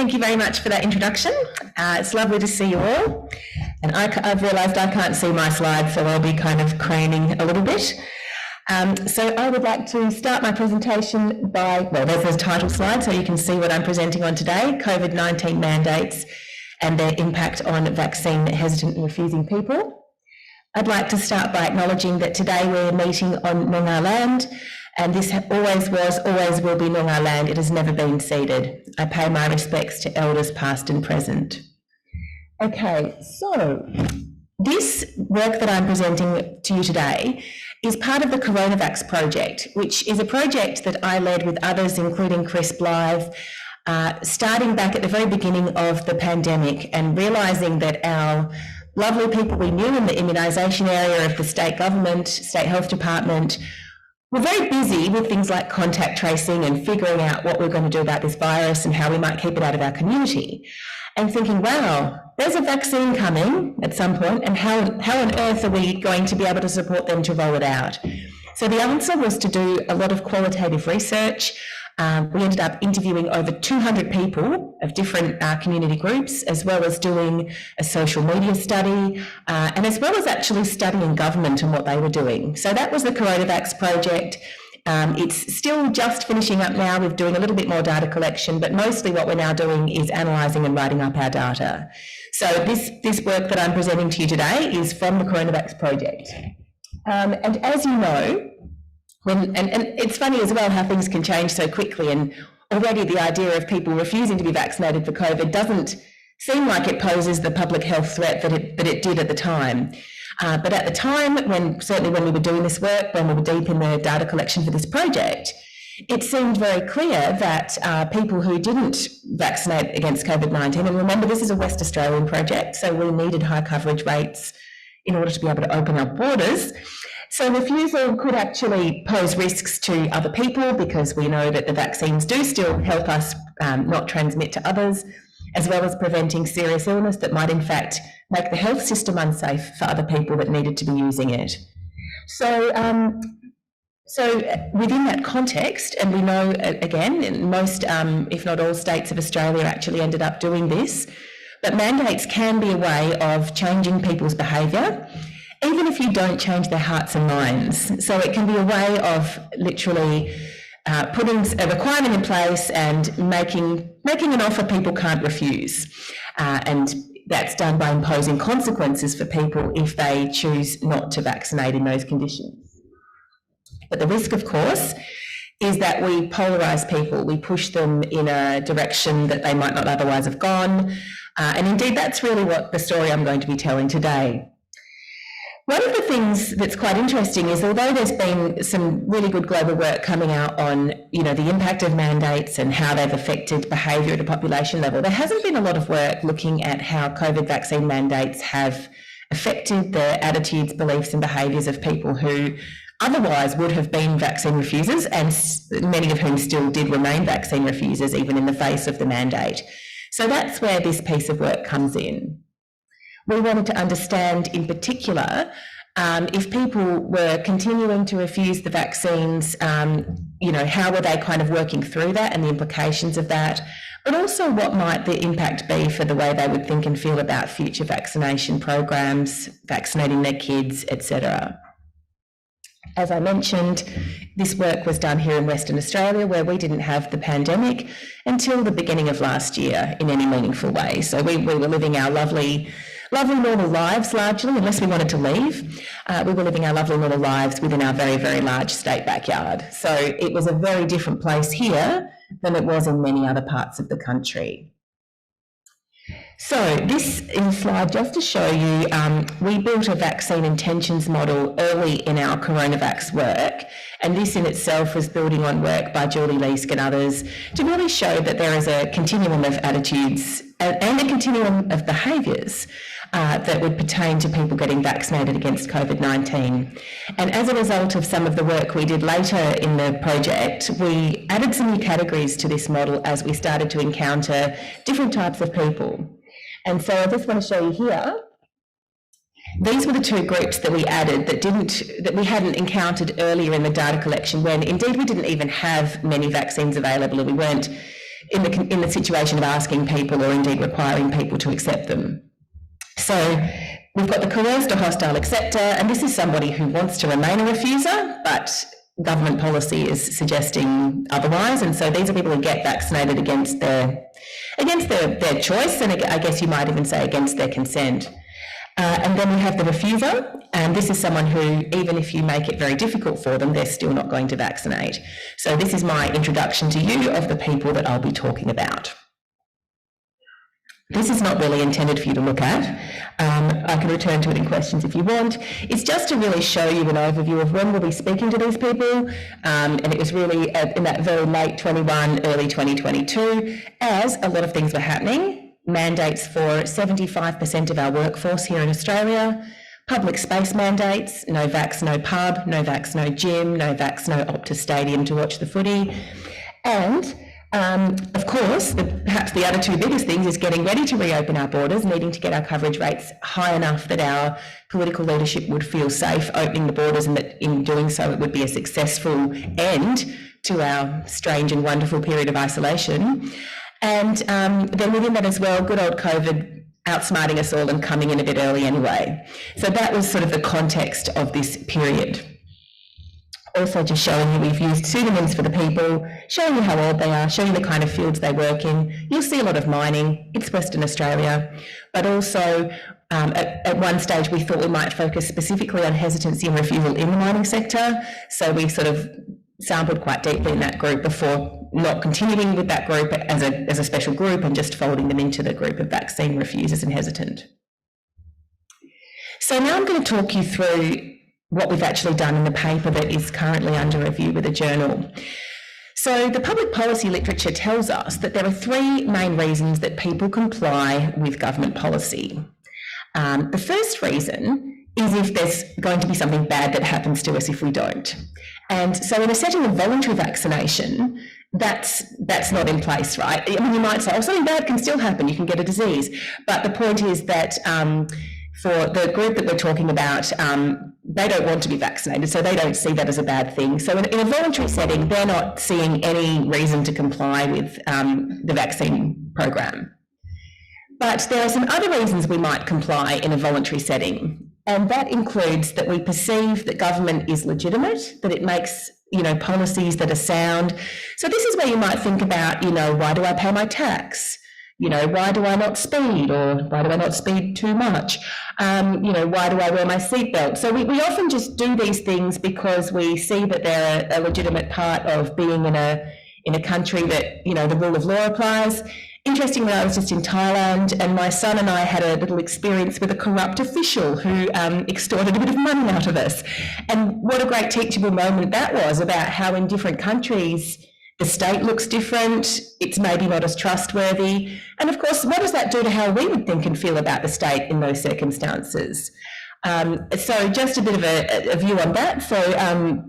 Thank you very much for that introduction. It's lovely to see you all. And I've realised I can't see my slides, so I'll be kind of craning a little bit. So I would like to start my presentation by, well, there's the title slide, so you can see what I'm presenting on today, COVID-19 mandates and their impact on vaccine hesitant and refusing people. I'd like to start by acknowledging that today we're meeting on Noongar land, and this always was, always will be Noongar land. It has never been ceded. I pay my respects to elders past and present. Okay, so this work that I'm presenting to you today is part of the Coronavax project, which is a project that I led with others, including Chris Blythe, starting back at the very beginning of the pandemic and realising that our lovely people we knew in the immunisation area of the state government, state health department, were very busy with things like contact tracing and figuring out what we're going to do about this virus and how we might keep it out of our community. And thinking, wow, there's a vaccine coming at some point, and how on earth are we going to be able to support them to roll it out? So the answer was to do a lot of qualitative research. We ended up interviewing over 200 people of different community groups, as well as doing a social media study, and as well as actually studying government and what they were doing. So that was the Coronavax project. It's still just finishing up now. We're doing a little bit more data collection, but mostly what we're now doing is analysing and writing up our data. So this work that I'm presenting to you today is from the Coronavax project. And as you know, and it's funny as well how things can change so quickly, and already the idea of people refusing to be vaccinated for COVID doesn't seem like it poses the public health threat that it did at the time. But at the time, certainly when we were doing this work, when we were deep in the data collection for this project, it seemed very clear that people who didn't vaccinate against COVID-19, and remember this is a West Australian project, so we needed high coverage rates in order to be able to open up borders. So refusal could actually pose risks to other people, because we know that the vaccines do still help us not transmit to others, as well as preventing serious illness that might in fact make the health system unsafe for other people that needed to be using it. So within that context, and we know again, in most, if not all states of Australia actually ended up doing this, but mandates can be a way of changing people's behaviour, even if you don't change their hearts and minds. So it can be a way of literally putting a requirement in place and making an offer people can't refuse. And that's done by imposing consequences for people if they choose not to vaccinate in those conditions. But the risk, of course, is that we polarise people. We push them in a direction that they might not otherwise have gone. And indeed, that's really what the story I'm going to be telling today. One of the things that's quite interesting is, although there's been some really good global work coming out on, the impact of mandates and how they've affected behaviour at a population level, there hasn't been a lot of work looking at how COVID vaccine mandates have affected the attitudes, beliefs and behaviours of people who otherwise would have been vaccine refusers, and many of whom still did remain vaccine refusers even in the face of the mandate. So that's where this piece of work comes in. We wanted to understand in particular if people were continuing to refuse the vaccines, how were they kind of working through that and the implications of that, but also what might the impact be for the way they would think and feel about future vaccination programs, vaccinating their kids, etc. As I mentioned, this work was done here in Western Australia, where we didn't have the pandemic until the beginning of last year in any meaningful way. So we were living our lovely normal lives largely, unless we wanted to leave. We were living our lovely normal lives within our very, very large state backyard. So it was a very different place here than it was in many other parts of the country. So this is a slide just to show you, we built a vaccine intentions model early in our Coronavax work, and this in itself was building on work by Julie Leask and others to really show that there is a continuum of attitudes and a continuum of behaviours that would pertain to people getting vaccinated against COVID-19. And as a result of some of the work we did later in the project, we added some new categories to this model as we started to encounter different types of people. And so I just want to show you here, these were the two groups that we added that we hadn't encountered earlier in the data collection, when indeed we didn't even have many vaccines available, and we weren't in the situation of asking people or indeed requiring people to accept them. So we've got the coerced or hostile acceptor, and this is somebody who wants to remain a refuser, but government policy is suggesting otherwise, and so these are people who get vaccinated against their choice, and I guess you might even say against their consent. And then we have the refuser, and this is someone who, even if you make it very difficult for them, they're still not going to vaccinate. So this is my introduction to you of the people that I'll be talking about. This is not really intended for you to look at. I can return to it in questions if you want. It's just to really show you an overview of when we'll be speaking to these people, and it was really in that very late 21, early 2022, as a lot of things were happening. Mandates for 75% of our workforce here in Australia, public space mandates, no vax, no pub, no vax, no gym, no vax, no Optus Stadium to watch the footy, and of course, perhaps the other two biggest things is getting ready to reopen our borders, needing to get our coverage rates high enough that our political leadership would feel safe opening the borders, and that in doing so it would be a successful end to our strange and wonderful period of isolation. And then within that as well, good old COVID outsmarting us all and coming in a bit early anyway. So that was sort of the context of this period. Also just showing you we've used pseudonyms for the people, showing you how old they are, showing you the kind of fields they work in. You'll see a lot of mining, it's Western Australia, but also at one stage we thought we might focus specifically on hesitancy and refusal in the mining sector, so we sort of sampled quite deeply in that group before not continuing with that group as a special group and just folding them into the group of vaccine refusers and hesitant. So now I'm going to talk you through what we've actually done in the paper that is currently under review with a journal. So the public policy literature tells us that there are three main reasons that people comply with government policy. The first reason is if there's going to be something bad that happens to us if we don't. And so in a setting of voluntary vaccination, that's not in place, right? I mean, you might say, oh, something bad can still happen, you can get a disease. But the point is that for the group that we're talking about, they don't want to be vaccinated, so they don't see that as a bad thing. So in a voluntary setting, they're not seeing any reason to comply with the vaccine program. But there are some other reasons we might comply in a voluntary setting, and that includes that we perceive that government is legitimate, that it makes policies that are sound. So this is where you might think about, why do I pay my tax? Why do I not speed, or why do I not speed too much? Why do I wear my seatbelt? So we often just do these things because we see that they're a legitimate part of being in a country that, the rule of law applies. Interestingly, I was just in Thailand, and my son and I had a little experience with a corrupt official who extorted a bit of money out of us. And what a great teachable moment that was, about how in different countries the state looks different, it's maybe not as trustworthy. And of course, what does that do to how we would think and feel about the state in those circumstances? So just a bit of a view on that. So,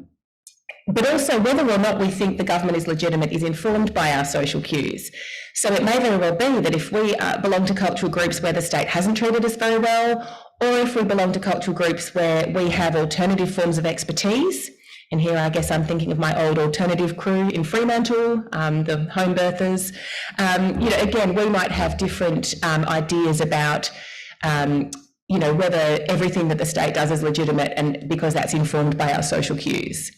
but also whether or not we think the government is legitimate is informed by our social cues. So it may very well be that if we belong to cultural groups where the state hasn't treated us very well, or if we belong to cultural groups where we have alternative forms of expertise, and here I guess I'm thinking of my old alternative crew in Fremantle, the home birthers. Again, we might have different ideas about, whether everything that the state does is legitimate, and because that's informed by our social cues.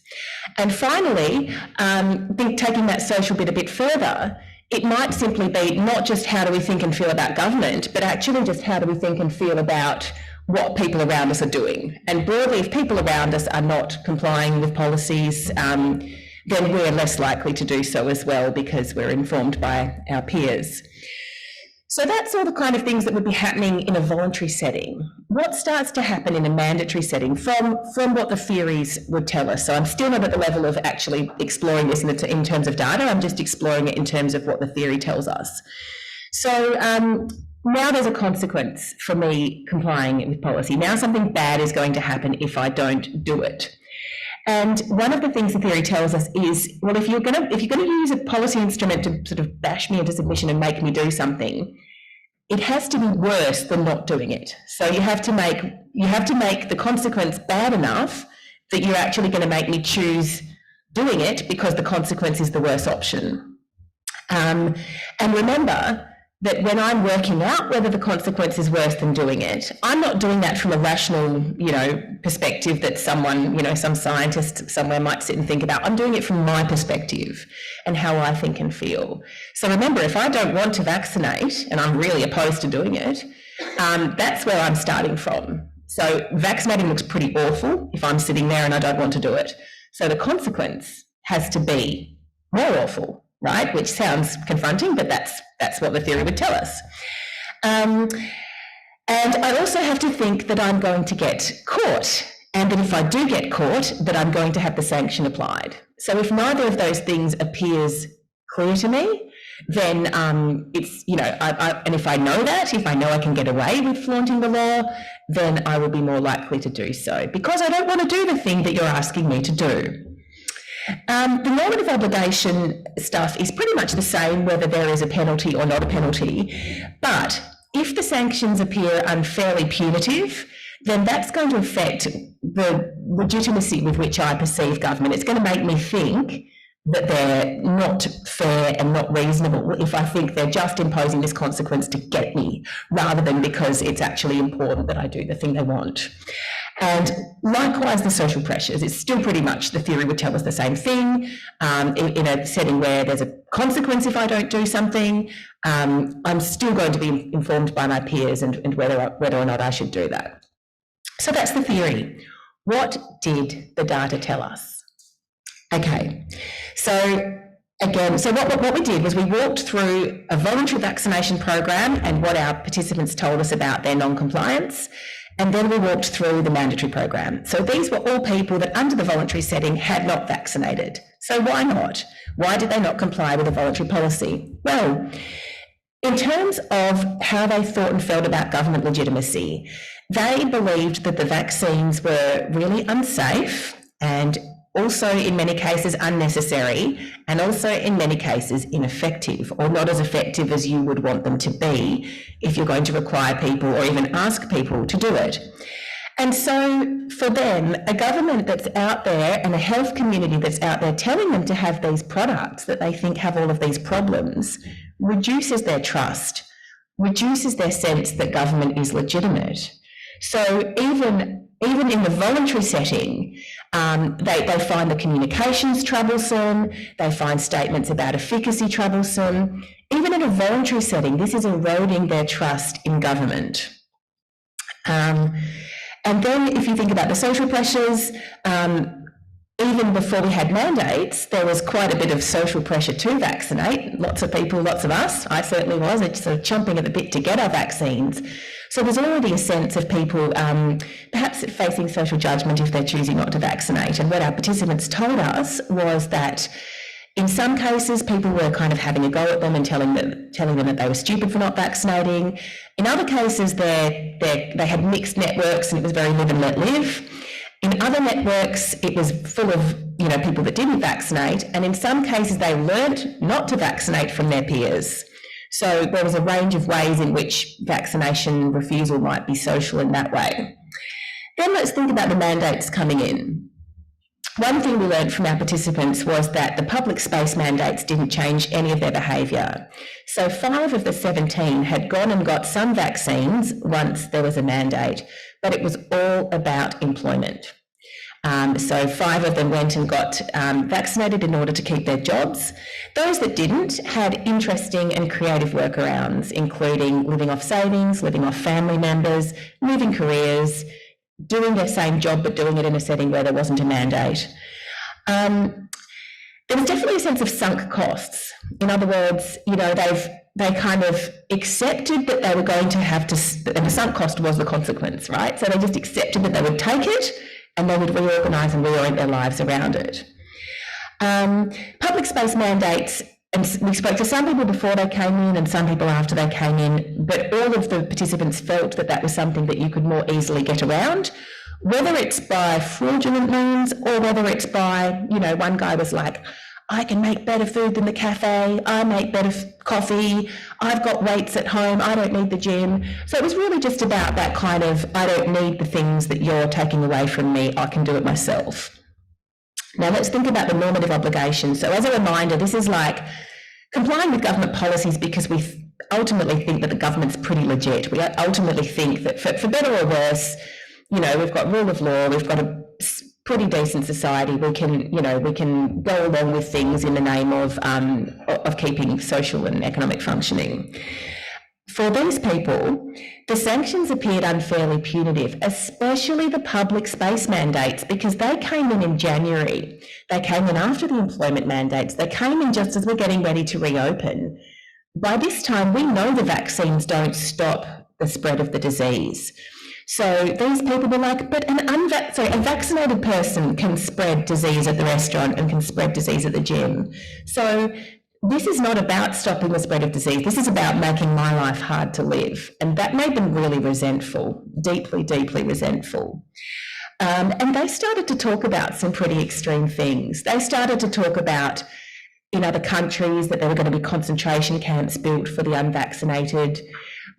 And finally, taking that social bit a bit further, it might simply be not just how do we think and feel about government, but actually just how do we think and feel about what people around us are doing. And broadly, if people around us are not complying with policies, then we're less likely to do so as well, because we're informed by our peers. So that's all the kind of things that would be happening in a voluntary setting. What starts to happen in a mandatory setting from what the theories would tell us? So I'm still not at the level of actually exploring this in terms of data, I'm just exploring it in terms of what the theory tells us. So now there's a consequence for me complying with policy. Now something bad is going to happen if I don't do it. And one of the things the theory tells us is, well, if you're going to use a policy instrument to sort of bash me into submission and make me do something, it has to be worse than not doing it. So you have to make the consequence bad enough that you're actually going to make me choose doing it because the consequence is the worse option. And remember that when I'm working out whether the consequence is worse than doing it, I'm not doing that from a rational, perspective that someone, some scientist somewhere might sit and think about. I'm doing it from my perspective and how I think and feel. So remember, if I don't want to vaccinate and I'm really opposed to doing it, that's where I'm starting from. So vaccinating looks pretty awful if I'm sitting there and I don't want to do it. So the consequence has to be more awful, right? Which sounds confronting, but that's what the theory would tell us. And I also have to think that I'm going to get caught, and that if I do get caught, that I'm going to have the sanction applied. So if neither of those things appears clear to me, then it's, and if I know that, if I know I can get away with flaunting the law, then I will be more likely to do so, because I don't want to do the thing that you're asking me to do. The normative obligation stuff is pretty much the same whether there is a penalty or not a penalty, but if the sanctions appear unfairly punitive, then that's going to affect the legitimacy with which I perceive government. It's going to make me think that they're not fair and not reasonable if I think they're just imposing this consequence to get me, rather than because it's actually important that I do the thing they want. And likewise, the social pressures, it's still pretty much, the theory would tell us the same thing. In a setting where there's a consequence if I don't do something, I'm still going to be informed by my peers and whether or not I should do that. So that's the theory. What did the data tell us? Okay, so again, so what we did was we walked through a voluntary vaccination program and what our participants told us about their non-compliance, and then we walked through the mandatory program. So these were all people that under the voluntary setting had not vaccinated. So why not? Why did they not comply with the voluntary policy? Well, in terms of how they thought and felt about government legitimacy, they believed that the vaccines were really unsafe and also in many cases unnecessary, and also in many cases ineffective, or not as effective as you would want them to be if you're going to require people or even ask people to do it. And so for them, a government that's out there and a health community that's out there telling them to have these products that they think have all of these problems reduces their trust, reduces their sense that government is legitimate. So even in the voluntary setting, they find the communications troublesome, they find statements about efficacy troublesome. Even in a voluntary setting, this is eroding their trust in government. And then if you think about the social pressures, even before we had mandates, there was quite a bit of social pressure to vaccinate. Lots of people, lots of us, I certainly was, sort of chomping at the bit to get our vaccines. So there's already a sense of people perhaps facing social judgment if they're choosing not to vaccinate. And what our participants told us was that in some cases, people were kind of having a go at them and telling them that they were stupid for not vaccinating. In other cases, they had mixed networks and it was very live and let live. In other networks, it was full of people that didn't vaccinate, and in some cases they learnt not to vaccinate from their peers. So there was a range of ways in which vaccination refusal might be social in that way. Then let's think about the mandates coming in. One thing we learned from our participants was that the public space mandates didn't change any of their behaviour. So 5 of the 17 had gone and got some vaccines once there was a mandate, but it was all about employment. So 5 of them went and got vaccinated in order to keep their jobs. Those that didn't had interesting and creative workarounds, including living off savings, living off family members, moving careers, doing their same job but doing it in a setting where there wasn't a mandate. There was definitely a sense of sunk costs. In other words, they kind of accepted that they were going to have to, and the sunk cost was the consequence, right? So they just accepted that they would take it and they would reorganise and reorient their lives around it. Public space mandates, and we spoke to some people before they came in and some people after they came in, but all of the participants felt that that was something that you could more easily get around, whether it's by fraudulent means or whether it's by, one guy was like, I can make better food than the cafe, I make better coffee, I've got weights at home, I don't need the gym. So it was really just about that kind of, I don't need the things that you're taking away from me, I can do it myself. Now let's think about the normative obligation. So as a reminder, this is like complying with government policies because we ultimately think that the government's pretty legit. We ultimately think that for better or worse, you know, we've got rule of law, we've got a pretty decent society. We can go along with things in the name of keeping social and economic functioning. For these people, the sanctions appeared unfairly punitive, especially the public space mandates, because they came in January. They came in after the employment mandates. They came in just as we're getting ready to reopen. By this time, we know the vaccines don't stop the spread of the disease. So these people were like, but a vaccinated person can spread disease at the restaurant and can spread disease at the gym. So this is not about stopping the spread of disease. This is about making my life hard to live. And that made them really resentful, deeply, deeply resentful. And they started to talk about some pretty extreme things. They started to talk about, in other countries, that there were going to be concentration camps built for the unvaccinated.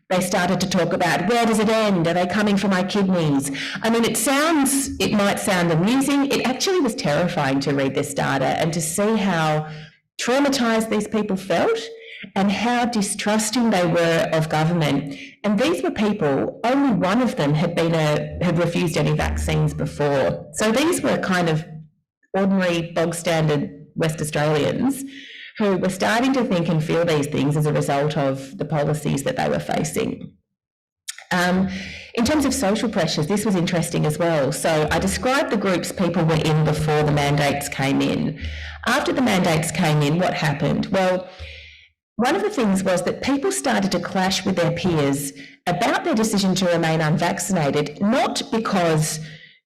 They started to talk about, where does it end? Are they coming for my kidneys? I mean, it might sound amusing. It actually was terrifying to read this data and to see how traumatised these people felt and how distrusting they were of government. And these were people, only one of them had refused any vaccines before. So these were kind of ordinary, bog standard West Australians who were starting to think and feel these things as a result of the policies that they were facing. In terms of social pressures, this was interesting as well. So I described the groups people were in before the mandates came in. After the mandates came in, what happened? Well, one of the things was that people started to clash with their peers about their decision to remain unvaccinated, not because,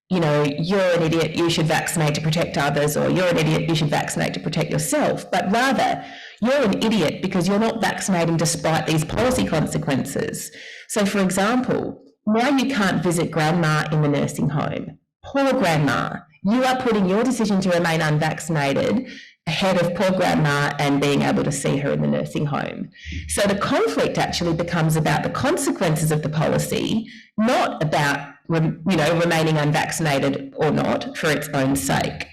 you know, you're an idiot, you should vaccinate to protect others, or you're an idiot, you should vaccinate to protect yourself, but rather you're an idiot because you're not vaccinating despite these policy consequences. So, for example, now you can't visit grandma in the nursing home. Poor grandma. You are putting your decision to remain unvaccinated ahead of poor grandma and being able to see her in the nursing home. So the conflict actually becomes about the consequences of the policy, not about, you know, remaining unvaccinated or not for its own sake.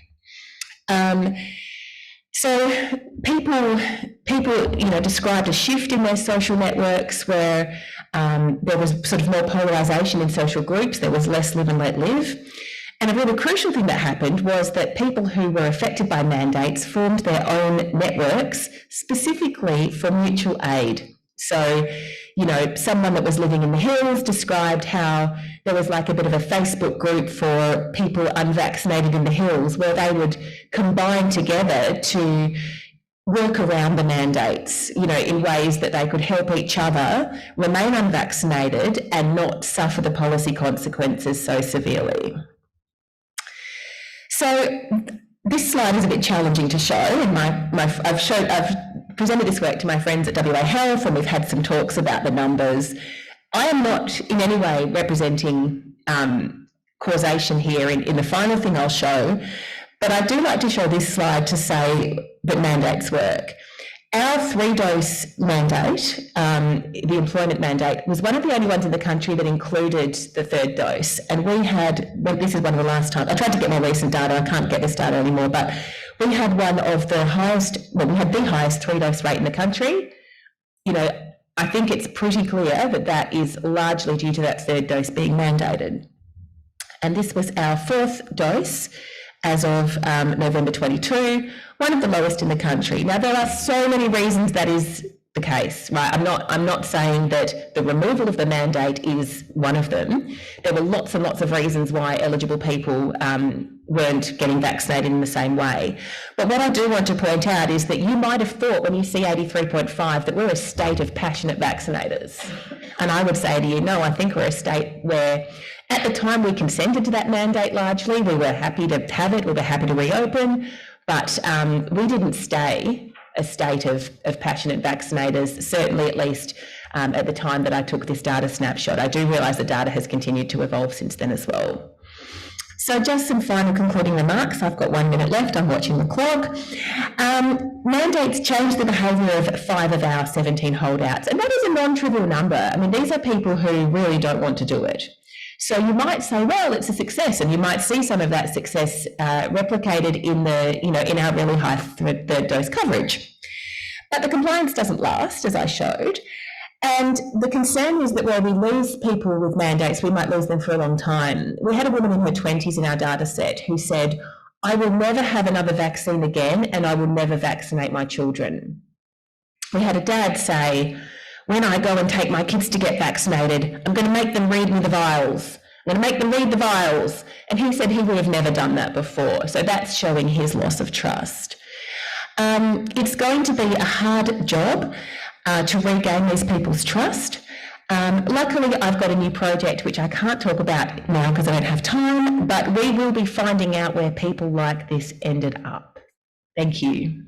So people, you know, described a shift in their social networks where there was sort of more polarisation in social groups. There was less live and let live. And a really crucial thing that happened was that people who were affected by mandates formed their own networks specifically for mutual aid. So, you know, someone that was living in the hills described how there was like a bit of a Facebook group for people unvaccinated in the hills where they would combine together to work around the mandates, you know, in ways that they could help each other remain unvaccinated and not suffer the policy consequences so severely. So this slide is a bit challenging to show, and I've presented this work to my friends at WA Health, and we've had some talks about the numbers. I am not in any way representing causation here in the final thing I'll show, but I do like to show this slide to say that mandates work. Our 3-dose mandate, the employment mandate, was one of the only ones in the country that included the 3rd dose. And we had, well, this is one of the last times, I tried to get more recent data, I can't get this data anymore, but we had one of the highest, well, we had the highest 3-dose rate in the country. You know, I think it's pretty clear that that is largely due to that 3rd dose being mandated. And this was our 4th dose as of November 22, one of the lowest in the country. Now, there are so many reasons that is the case, right? I'm not saying that the removal of the mandate is one of them. There were lots and lots of reasons why eligible people weren't getting vaccinated in the same way. But what I do want to point out is that you might have thought when you see 83.5 that we're a state of passionate vaccinators. And I would say to you, no, I think we're a state where at the time we consented to that mandate largely. We were happy to have it, we were happy to reopen, but we didn't stay a state of passionate vaccinators, certainly at least at the time that I took this data snapshot. I do realise the data has continued to evolve since then as well. So just some final concluding remarks. I've got 1 minute left, I'm watching the clock. Mandates change the behaviour of 5 of our 17 holdouts, and that is a non-trivial number. I mean, these are people who really don't want to do it. So you might say, well, it's a success, and you might see some of that success replicated in the, you know, in our really high 3rd dose coverage. But the compliance doesn't last, as I showed. And the concern is that where we lose people with mandates, we might lose them for a long time. We had a woman in her 20s in our data set who said, I will never have another vaccine again and I will never vaccinate my children. We had a dad say, when I go and take my kids to get vaccinated, I'm going to make them read me the vials. I'm going to make them read the vials. And he said he would have never done that before. So that's showing his loss of trust. It's going to be a hard job to regain these people's trust. Luckily, I've got a new project which I can't talk about now because I don't have time, but we will be finding out where people like this ended up. Thank you.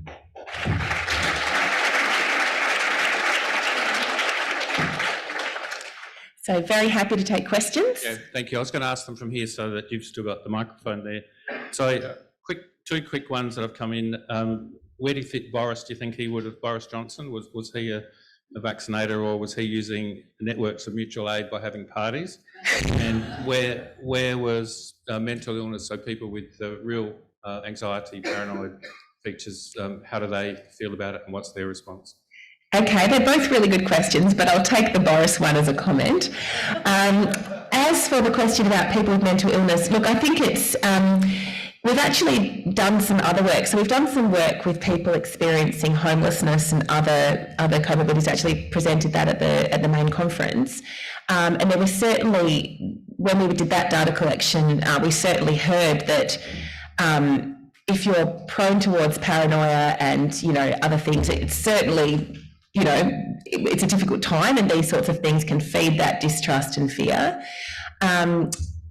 So very happy to take questions. Yeah, thank you. I was going to ask them from here so that you've still got the microphone there. So two quick ones that have come in. Where do you think Boris Johnson, was he a vaccinator, or was he using networks of mutual aid by having parties? And where was mental illness, so people with real anxiety, paranoid features, how do they feel about it and what's their response? Okay, they're both really good questions, but I'll take the Boris one as a comment. As for the question about people with mental illness, look, I think it's, we've actually done some other work. So we've done some work with people experiencing homelessness and other comorbidities, actually presented that at the main conference. And there was certainly, when we did that data collection, we certainly heard that if you're prone towards paranoia and, other things, it's certainly, it's a difficult time, and these sorts of things can feed that distrust and fear.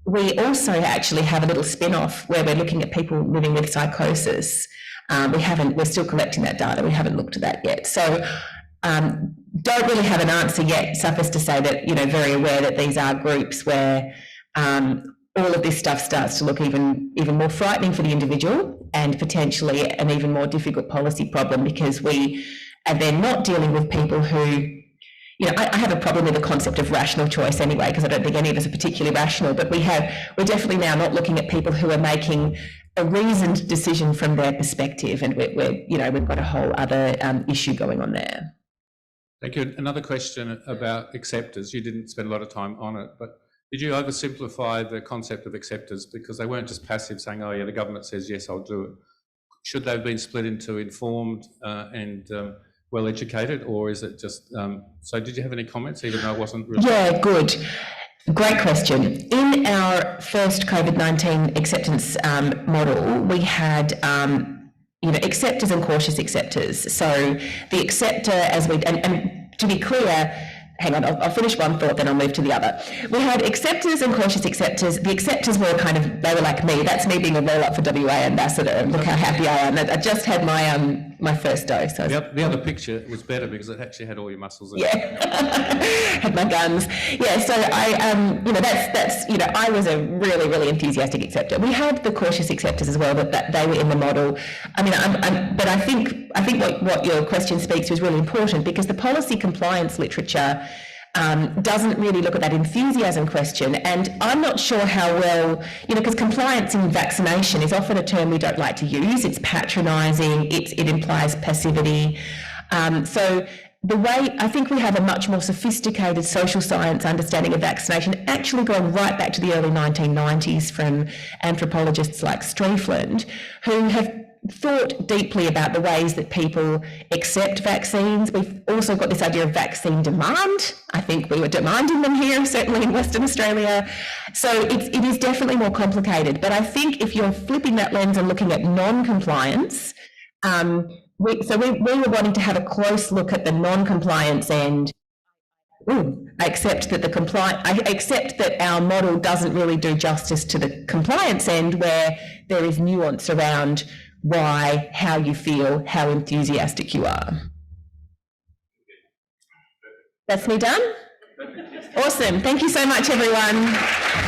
We also actually have a little spin-off where we're looking at people living with psychosis. We're still collecting that data. We haven't looked at that yet. So don't really have an answer yet. Suffice to say that, very aware that these are groups where all of this stuff starts to look even more frightening for the individual, and potentially an even more difficult policy problem, because we are then not dealing with people who, I have a problem with the concept of rational choice anyway, because I don't think any of us are particularly rational, but we're definitely now not looking at people who are making a reasoned decision from their perspective, and we've got a whole other issue going on there. Thank you. Another question about acceptors. You didn't spend a lot of time on it, but did you oversimplify the concept of acceptors, because they weren't just passive saying, oh yeah, the government says yes, I'll do it. Should they have been split into informed and well-educated, or is it just, so did you have any comments, even though it wasn't really? Yeah, good. Great question. In our first COVID-19 acceptance model, we had acceptors and cautious acceptors. So the acceptor, and to be clear, hang on, I'll finish one thought, then I'll move to the other. We had acceptors and cautious acceptors. The acceptors were they were like me. That's me being a roll-up for WA ambassador. Look how happy I am. I just had my first dose. So the other picture was better because it actually had all your muscles in it. Had my guns. Yeah, so I was a really, really enthusiastic acceptor. We had the cautious acceptors as well, that they were in the model. But I think what your question speaks to is really important, because the policy compliance literature doesn't really look at that enthusiasm question, and I'm not sure how well, because compliance in vaccination is often a term we don't like to use. It's patronising, it implies passivity. So the way, I think we have a much more sophisticated social science understanding of vaccination, actually going right back to the early 1990s from anthropologists like Striefland, who have thought deeply about the ways that people accept vaccines. We've also got this idea of vaccine demand. I think we were demanding them here, certainly in Western Australia. So it is definitely more complicated. But I think if you're flipping that lens and looking at non-compliance, we were wanting to have a close look at the non-compliance end. I accept that our model doesn't really do justice to the compliance end, where there is nuance around why, how you feel, how enthusiastic you are. That's me done? Awesome. Thank you so much, everyone.